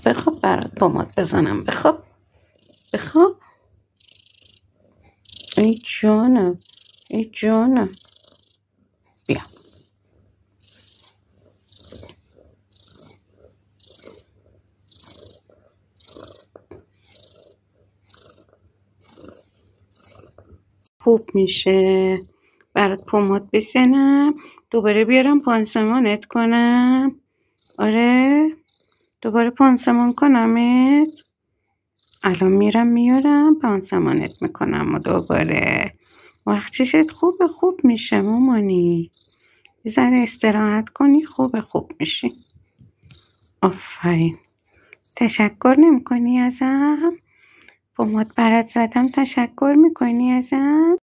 بخواب برات پماد بزنم. بخواب. ای جانم بیا. خوب میشه. برات پماد بزنم دوباره بیارم پانسمانت کنم. آره دوباره پانسمان کنمت. الان میارم پانسمانت میکنم و دوباره وقت چشت خوب میشه مامانی. یه ذره استراحت کنی خوب میشی. آفرین. تشکر نمیکنی ازم؟ پماد برات زدم تشکر میکنی ازم؟